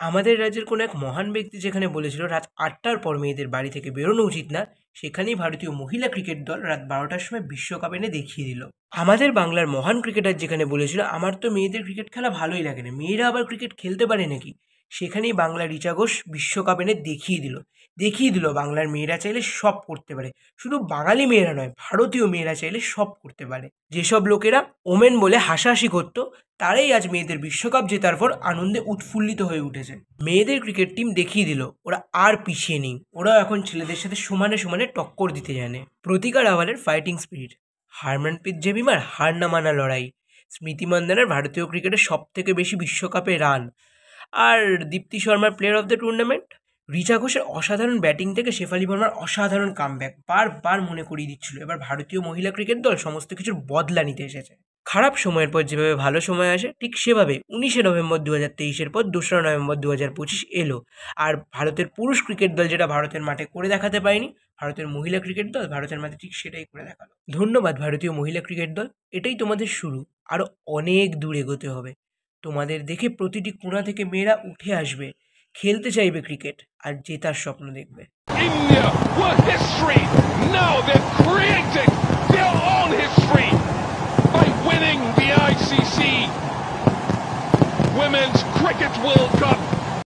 আমাদের রাজ্যের কোনো এক মহান ব্যক্তি যেখানে বলেছিল রাত ৮টার পর মেয়েদের বাড়ি থেকে বেরোনো উচিত না, সেখানেই ভারতীয় মহিলা ক্রিকেট দল রাত ১২টার সময় বিশ্বকাপ এনে দেখিয়ে দিল। আমাদের বাংলার মহান ক্রিকেটার যেখানে বলেছিল আমার তো মেয়েদের ক্রিকেট খেলা ভালোই লাগে না, মেয়েরা আবার ক্রিকেট খেলতে পারে নাকি, সেখানেই বাংলার রিচা ঘোষ বিশ্বকাপ এনে দেখিয়ে দিল বাংলার মেয়েরা চাইলে সব করতে পারে। শুধু বাঙালি মেয়েরা নয়, ভারতীয় মেয়েরা চাইলে সব করতে পারে। যেসব লোকেরা ওমেন বলে হাসাহাসি করতো, তারাই আজ মেয়েদের বিশ্বকাপ জেতার পর আনন্দে উৎফুল্লিত হয়ে উঠেছে। মেয়েদের ক্রিকেট টিম দেখিয়ে দিল ওরা আর পিছিয়ে নেই, ওরাও এখন ছেলেদের সাথে সমানে সমানে টক্কর দিতে জানে। প্রতিকা রাওয়ালের ফাইটিং স্পিরিট, হারমনপ্রীত জেবিমার হার না মানা লড়াই, স্মৃতি মান্দানার ভারতীয় ক্রিকেটের সব থেকে বেশি বিশ্বকাপে রান, আর দীপ্তি শর্মার player of the tournament, Richa ঘোষের অসাধারণ ব্যাটিং থেকে শেফালি ভার্মার অসাধারণ কামব্যাক বারবার মনে করিয়ে দিচ্ছিল এবার ভারতীয় মহিলা ক্রিকেট দল সমস্ত কিছুর বদলা নিতে এসেছে। খারাপ সময়ের পর যেভাবে ভালো সময় আসে, ঠিক সেভাবে ১৯শে নভেম্বর ২০২৩-এর পর ২রা নভেম্বর ২০২৫ এলো। আর ভারতের পুরুষ ক্রিকেট দল যেটা ভারতের মাঠে করে দেখাতে পারেনি, ভারতের মহিলা ক্রিকেট দল ভারতের মাঠে ঠিক সেটাই করে দেখালো। ধন্যবাদ ভারতীয় মহিলা ক্রিকেট দল, এটাই তোমাদের শুরু, আরও অনেক দূর এগোতে হবে। তোমাদের দেখে প্রতিটি কোণা থেকে মেয়েরা উঠে আসবে, খেলতে চাইবে ক্রিকেট, আর জেতার স্বপ্ন দেখবে। India were history. Now they're creating their own history by winning the ICC Women's Cricket World Cup.